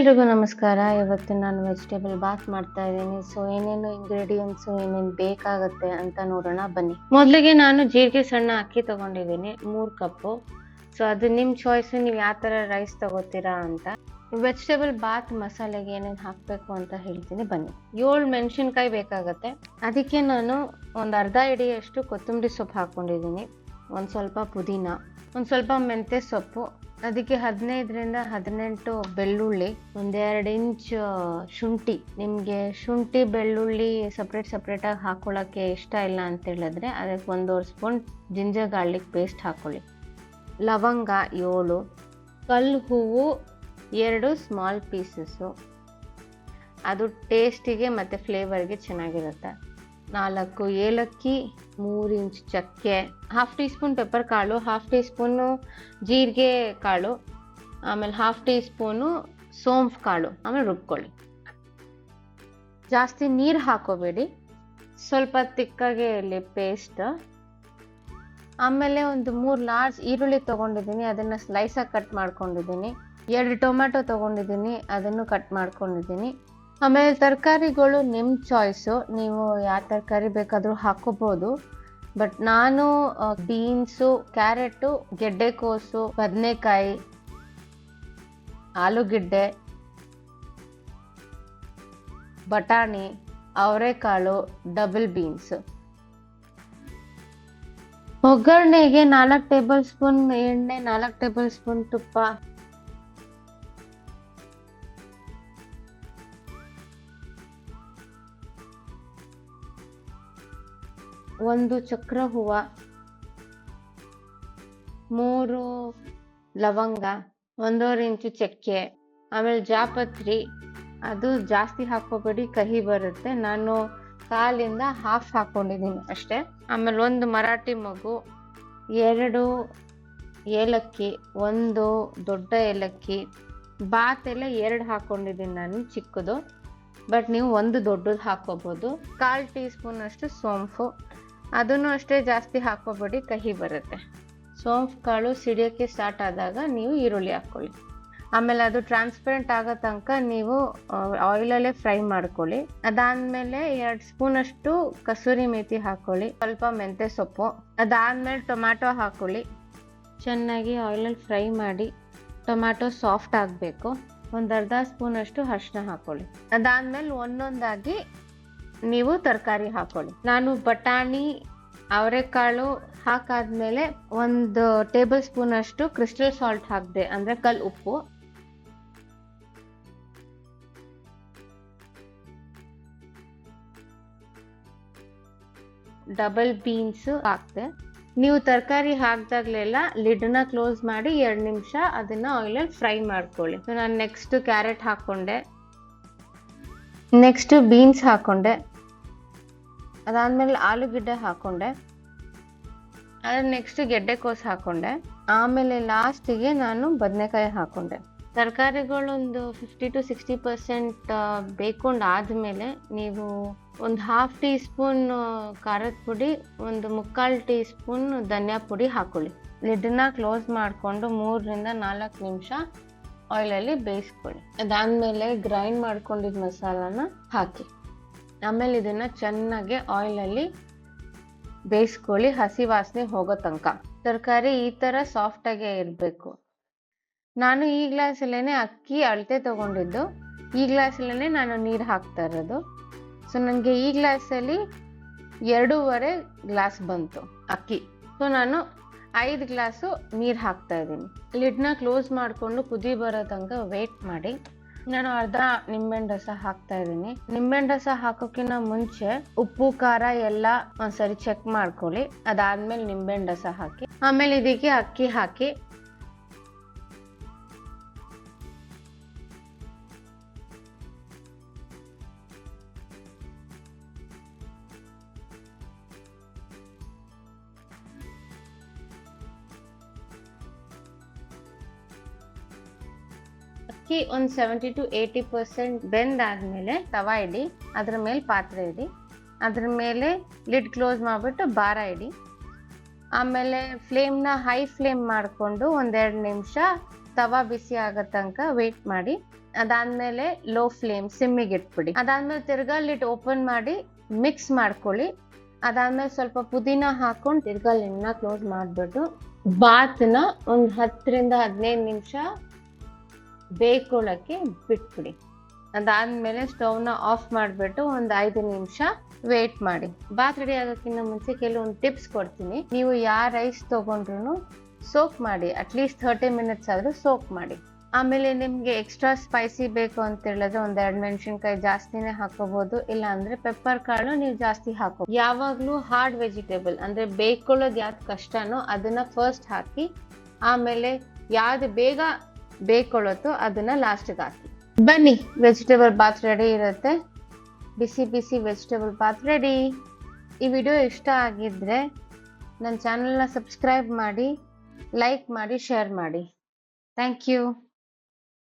ಎಲ್ರಿಗೂ ನಮಸ್ಕಾರ. ಇವತ್ತು ನಾನು ವೆಜಿಟೇಬಲ್ ಬಾತ್ ಮಾಡ್ತಾ ಇದ್ದೀನಿ. ಸೊ ಏನೇನು ಇಂಗ್ರೀಡಿಯೆಂಟ್ಸ್ ಏನೇನು ಬೇಕಾಗುತ್ತೆ ಅಂತ ನೋಡೋಣ ಬನ್ನಿ. ಮೊದಲಿಗೆ ನಾನು ಜೀರಿಗೆ ಸಣ್ಣ ಅಕ್ಕಿ ತಗೊಂಡಿದ್ದೀನಿ 3 ಕಪ್ಪು. ಸೊ ಅದು ನಿಮ್ಮ ಚಾಯ್ಸ್, ನೀವು ಯಾವ ಥರ ರೈಸ್ ತಗೋತೀರಾ ಅಂತ. ವೆಜಿಟೇಬಲ್ ಬಾತ್ ಮಸಾಲೆಗೆ ಏನೇನು ಹಾಕಬೇಕು ಅಂತ ಹೇಳ್ತೀನಿ ಬನ್ನಿ. 7 ಮೆಣಸಿನ್ಕಾಯಿ ಬೇಕಾಗತ್ತೆ. ಅದಕ್ಕೆ ನಾನು ಒಂದು ಅರ್ಧ ಹಿಡಿಯಷ್ಟು ಕೊತ್ತಂಬರಿ ಸೊಪ್ಪು ಹಾಕ್ಕೊಂಡಿದ್ದೀನಿ, ಒಂದು ಸ್ವಲ್ಪ ಪುದೀನ, ಒಂದು ಸ್ವಲ್ಪ ಮೆಂತ್ಯ ಸೊಪ್ಪು, ಅದಕ್ಕೆ 15ರಿಂದ 18 ಬೆಳ್ಳುಳ್ಳಿ, 1-2 ಇಂಚ್ ಶುಂಠಿ. ನಿಮಗೆ ಶುಂಠಿ ಬೆಳ್ಳುಳ್ಳಿ ಸಪ್ರೇಟಾಗಿ ಹಾಕೊಳ್ಳೋಕ್ಕೆ ಇಷ್ಟ ಇಲ್ಲ ಅಂತ ಹೇಳಿದ್ರೆ ಅದಕ್ಕೆ 1.5 ಸ್ಪೂನ್ ಜಿಂಜರ್ ಗಾರ್ಲಿಕ್ ಪೇಸ್ಟ್ ಹಾಕ್ಕೊಳ್ಳಿ. ಲವಂಗ 7, ಕಲ್ಲು ಹೂವು 2 ಸ್ಮಾಲ್ ಪೀಸಸ್ಸು, ಅದು ಟೇಸ್ಟಿಗೆ ಮತ್ತು ಫ್ಲೇವರ್ಗೆ ಚೆನ್ನಾಗಿರುತ್ತೆ. 4 ಏಲಕ್ಕಿ, 3 ಇಂಚ್ ಚಕ್ಕೆ, 1/2 ಟೀ ಸ್ಪೂನ್ ಪೆಪ್ಪರ್ ಕಾಳು, 1/2 ಟೀ ಸ್ಪೂನು ಜೀರಿಗೆ ಕಾಳು, ಆಮೇಲೆ 1/2 ಟೀ ಸ್ಪೂನು ಸೋಂಫ್ ಕಾಳು. ಆಮೇಲೆ ರುಬ್ಕೊಳ್ಳಿ. ಜಾಸ್ತಿ ನೀರು ಹಾಕೋಬೇಡಿ, ಸ್ವಲ್ಪ ತಿಕ್ಕಾಗೆ ಇರಲಿ ಪೇಸ್ಟ್. ಆಮೇಲೆ ಒಂದು 3 ಲಾರ್ಜ್ ಈರುಳ್ಳಿ ತೊಗೊಂಡಿದ್ದೀನಿ, ಅದನ್ನು ಸ್ಲೈಸಾಗಿ ಕಟ್ ಮಾಡ್ಕೊಂಡಿದ್ದೀನಿ. 2 ಟೊಮ್ಯಾಟೊ ತೊಗೊಂಡಿದ್ದೀನಿ, ಅದನ್ನು ಕಟ್ ಮಾಡ್ಕೊಂಡಿದ್ದೀನಿ. ಆಮೇಲೆ ತರಕಾರಿಗಳು ನಿಮ್ಮ ಚಾಯ್ಸು, ನೀವು ಯಾವ ತರಕಾರಿ ಬೇಕಾದರೂ ಹಾಕೋಬೋದು. ಬಟ್ ನಾನು ಬೀನ್ಸು, ಕ್ಯಾರೆಟು, ಗೆಡ್ಡೆಕೋಸು, ಬದನೆಕಾಯಿ, ಆಲೂಗೆಡ್ಡೆ, ಬಟಾಣಿ, ಅವರೆಕಾಳು, ಡಬಲ್ ಬೀನ್ಸ್. ಒಗ್ಗರಣೆಗೆ 4 ಟೇಬಲ್ ಸ್ಪೂನ್ ಎಣ್ಣೆ, 4 ಟೇಬಲ್ ಸ್ಪೂನ್ ತುಪ್ಪ, 1 ಚಕ್ರ ಹೂವ, 3 ಲವಂಗ, 1.5 ಇಂಚು ಚಕ್ಕೆ, ಆಮೇಲೆ ಜಾಪತ್ರಿ. ಅದು ಜಾಸ್ತಿ ಹಾಕೋಬೇಡಿ, ಕಹಿ ಬರುತ್ತೆ. ನಾನು 1/4ರಿಂದ 1/2 ಹಾಕೊಂಡಿದ್ದೀನಿ ಅಷ್ಟೇ. ಆಮೇಲೆ 1 ಮರಾಠಿ ಮೊಗ್ಗು, 2 ಏಲಕ್ಕಿ, 1 ದೊಡ್ಡ ಏಲಕ್ಕಿ. ಬಾತ್ ಎಲ್ಲ 2 ಹಾಕೊಂಡಿದ್ದೀನಿ ನಾನು, ಚಿಕ್ಕದು. ಬಟ್ ನೀವು 1 ದೊಡ್ಡದು ಹಾಕೋಬೋದು. 1/4 ಟೀ ಸ್ಪೂನ್ ಅಷ್ಟು ಸೋಂಫು, ಅದನ್ನು ಅಷ್ಟೇ ಜಾಸ್ತಿ ಹಾಕೋಬೇಡಿ, ಕಹಿ ಬರುತ್ತೆ. ಸೋಂಫ್ ಕಾಳು ಸಿಡಿಯೋಕ್ಕೆ ಸ್ಟಾರ್ಟ್ ಆದಾಗ ನೀವು ಈರುಳ್ಳಿ ಹಾಕ್ಕೊಳ್ಳಿ. ಆಮೇಲೆ ಅದು ಟ್ರಾನ್ಸ್ಪರೆಂಟ್ ಆಗೋ ತನಕ ನೀವು ಆಯಿಲಲ್ಲೇ ಫ್ರೈ ಮಾಡ್ಕೊಳ್ಳಿ. ಅದಾದಮೇಲೆ 2 ಸ್ಪೂನ್ ಅಷ್ಟು ಕಸೂರಿ ಮೇಥಿ ಹಾಕ್ಕೊಳ್ಳಿ, ಸ್ವಲ್ಪ ಮೆಂತ್ಯ ಸೊಪ್ಪು. ಅದಾದಮೇಲೆ ಟೊಮ್ಯಾಟೊ ಹಾಕ್ಕೊಳ್ಳಿ, ಚೆನ್ನಾಗಿ ಆಯಿಲಲ್ಲಿ ಫ್ರೈ ಮಾಡಿ. ಟೊಮ್ಯಾಟೊ ಸಾಫ್ಟ್ ಆಗಬೇಕು. 1/2 ಸ್ಪೂನ್ ಅಷ್ಟು ಅರಿಶಿನ ಹಾಕ್ಕೊಳ್ಳಿ. ಅದಾದಮೇಲೆ ಒಂದೊಂದಾಗಿ ನೀವು ತರಕಾರಿ ಹಾಕೊಳ್ಳಿ. ನಾನು ಬಟಾಣಿ, ಅವರೆಕಾಳು ಹಾಕಾದ್ಮೇಲೆ 1 ಟೇಬಲ್ ಸ್ಪೂನ್ ಅಷ್ಟು ಕ್ರಿಸ್ಟಲ್ ಸಾಲ್ಟ್ ಹಾಕಿದೆ, ಅಂದರೆ ಕಲ್ಲು ಉಪ್ಪು. ಡಬಲ್ ಬೀನ್ಸ್ ಹಾಕಿದೆ. ನೀವು ತರಕಾರಿ ಹಾಕಿದಾಗಲೆಲ್ಲ ಲಿಡ್ನ ಕ್ಲೋಸ್ ಮಾಡಿ 2 ನಿಮಿಷ ಅದನ್ನ ಆಯಿಲಲ್ಲಿ ಫ್ರೈ ಮಾಡ್ಕೊಳ್ಳಿ. ನಾನು ನೆಕ್ಸ್ಟ್ ಕ್ಯಾರೆಟ್ ಹಾಕ್ಕೊಂಡೆ, ನೆಕ್ಸ್ಟ್ ಬೀನ್ಸ್ ಹಾಕ್ಕೊಂಡೆ, ಅದಾದಮೇಲೆ ಆಲೂಗೆಡ್ಡೆ ಹಾಕ್ಕೊಂಡೆ, ಅದ್ರ ನೆಕ್ಸ್ಟ್ ಗೆಡ್ಡೆಕೋಸು ಹಾಕ್ಕೊಂಡೆ, ಆಮೇಲೆ ಲಾಸ್ಟಿಗೆ ನಾನು ಬದನೆಕಾಯಿ ಹಾಕ್ಕೊಂಡೆ. ತರಕಾರಿಗಳೊಂದು 50 to 60% ಬೇಕೊಂಡಾದ್ಮೇಲೆ ನೀವು 1/2 ಟೀ ಸ್ಪೂನ್ ಖಾರದ ಪುಡಿ, 1/4 ಟೀ ಸ್ಪೂನ್ ಧನಿಯಾ ಪುಡಿ ಹಾಕ್ಕೊಳ್ಳಿ. ಲಿಡ್ನ ಕ್ಲೋಸ್ ಮಾಡಿಕೊಂಡು 3ರಿಂದ 4 ನಿಮಿಷ ಆಯಿಲಲ್ಲಿ ಬೇಯಿಸ್ಕೊಳ್ಳಿ. ಅದಾದಮೇಲೆ ಗ್ರೈಂಡ್ ಮಾಡ್ಕೊಂಡಿದ್ದ ಮಸಾಲಾನ ಹಾಕಿ. ಆಮೇಲೆ ಇದನ್ನು ಚೆನ್ನಾಗಿ ಆಯಿಲಲ್ಲಿ ಬೇಯಿಸ್ಕೊಳ್ಳಿ, ಹಸಿ ವಾಸನೆ ಹೋಗೋ ತನಕ. ತರಕಾರಿ ಈ ಥರ ಸಾಫ್ಟಾಗೇ ಇರಬೇಕು. ನಾನು ಈ ಗ್ಲಾಸಲ್ಲೇ ಅಕ್ಕಿ ಅಳತೆ ತೊಗೊಂಡಿದ್ದು, ಈ ಗ್ಲಾಸಲ್ಲೇ ನಾನು ನೀರು ಹಾಕ್ತಾ ಇರೋದು. ಸೊ ನನಗೆ ಈ ಗ್ಲಾಸಲ್ಲಿ 2.5 ಗ್ಲಾಸ್ ಬಂತು ಅಕ್ಕಿ. ಸೊ ನಾನು 5 ಗ್ಲಾಸು ನೀರು ಹಾಕ್ತಾ ಇದ್ದೀನಿ. ಲಿಡ್ನ ಕ್ಲೋಸ್ ಮಾಡಿಕೊಂಡು ಕುದಿ ಬರೋ ತನಕ ವೇಟ್ ಮಾಡಿ. ನಾನು ಅರ್ಧ ನಿಂಬೆಹಣ್ಣು ರಸ ಹಾಕ್ತಾ ಇದ್ದೀನಿ. ನಿಂಬೆಹಣ್ಣು ರಸ ಹಾಕೋಕ್ಕಿಂತ ಮುಂಚೆ ಉಪ್ಪು ಖಾರ ಎಲ್ಲ ಒಂದ್ಸರಿ ಚೆಕ್ ಮಾಡ್ಕೊಳ್ಳಿ. ಅದಾದ್ಮೇಲೆ ನಿಂಬೆಹಣ್ಣು ರಸ ಹಾಕಿ. ಆಮೇಲೆ ಇದಕ್ಕೆ ಅಕ್ಕಿ ಹಾಕಿ. ಅಕ್ಕಿ ಒಂದು 70 to 80% ಬೆಂದಾದ್ಮೇಲೆ ತವಾ ಇಡಿ, ಅದ್ರ ಮೇಲೆ ಪಾತ್ರೆ ಇಡಿ, ಅದ್ರ ಮೇಲೆ ಲಿಡ್ ಕ್ಲೋಸ್ ಮಾಡಿಬಿಟ್ಟು ಭಾರ ಇಡಿ. ಆಮೇಲೆ ಫ್ಲೇಮ್ನ ಹೈ ಫ್ಲೇಮ್ ಮಾಡಿಕೊಂಡು 1-2 ನಿಮಿಷ ತವಾ ಬಿಸಿ ಆಗೋ ತನಕ ವೇಟ್ ಮಾಡಿ. ಅದಾದ್ಮೇಲೆ ಲೋ ಫ್ಲೇಮ್ ಸಿಮ್ಮಿಗೆ ಇಟ್ಬಿಡಿ. ಅದಾದ್ಮೇಲೆ ತಿರ್ಗಾ ಲಿಡ್ ಓಪನ್ ಮಾಡಿ ಮಿಕ್ಸ್ ಮಾಡ್ಕೊಳ್ಳಿ. ಅದಾದ್ಮೇಲೆ ಸ್ವಲ್ಪ ಪುದೀನ ಹಾಕೊಂಡು ತಿರ್ಗಾ ಲಿಡ್ನ ಕ್ಲೋಸ್ ಮಾಡ್ಬಿಟ್ಟು ಬಾತ್ನ ಒಂದ್ 10-15 ನಿಮಿಷ ಬೇಯ್ಕೊಳ್ಳಕ್ಕೆ ಬಿಟ್ಬಿಡಿ. ಅದಾದ್ಮೇಲೆ ಸ್ಟವ್ನ ಆಫ್ ಮಾಡ್ಬಿಟ್ಟು ಒಂದ್ 5 ನಿಮಿಷ ವೇಟ್ ಮಾಡಿ. ಬಾತ್ ರೆಡಿ ಆಗೋಕ್ಕಿಂತ ಮುಂಚೆ ಕೆಲವೊಂದು ಟಿಪ್ಸ್ ಕೊಡ್ತೀನಿ. ನೀವು ಯಾವ ರೈಸ್ ತಗೊಂಡ್ರು ಸೋಕ್ ಮಾಡಿ, ಅಟ್ಲೀಸ್ಟ್ 30 ಮಿನಿಟ್ಸ್ ಆದ್ರೂ ಸೋಕ್ ಮಾಡಿ. ಆಮೇಲೆ ನಿಮ್ಗೆ ಎಕ್ಸ್ಟ್ರಾ ಸ್ಪೈಸಿ ಬೇಕು ಅಂತ ಹೇಳಿದ್ರೆ 2 ಮೆಣಸಿನ್ಕಾಯಿ ಜಾಸ್ತಿನೇ ಹಾಕೋಬಹುದು, ಇಲ್ಲ ಅಂದ್ರೆ ಪೆಪ್ಪರ್ ಕಾಳು ನೀವು ಜಾಸ್ತಿ ಹಾಕೋ. ಯಾವಾಗ್ಲೂ ಹಾರ್ಡ್ ವೆಜಿಟೇಬಲ್ ಅಂದ್ರೆ ಬೇಯ್ಕೊಳ್ಳೋದು ಯಾವ್ದು ಕಷ್ಟನೋ ಅದನ್ನ ಫಸ್ಟ್ ಹಾಕಿ, ಆಮೇಲೆ ಯಾವ್ದು ಬೇಗ ಬೇಯ್ಕೊಳ್ಳುತ್ತೋ ಅದನ್ನ ಲಾಸ್ಟ್ಗೆ ಹಾಕಿ. ಬನ್ನಿ, ವೆಜಿಟೇಬಲ್ ಬಾತ್ ರೆಡಿ ಇರುತ್ತೆ. ಬಿಸಿ ಬಿಸಿ ವೆಜಿಟೇಬಲ್ ಬಾತ್ ರೆಡಿ. ಈ ವಿಡಿಯೋ ಇಷ್ಟ ಆಗಿದ್ರೆ ನನ್ನ ಚಾನೆಲ್ನ ಸಬ್ಸ್ಕ್ರೈಬ್ ಮಾಡಿ, ಲೈಕ್ ಮಾಡಿ, ಶೇರ್ ಮಾಡಿ. Thank you.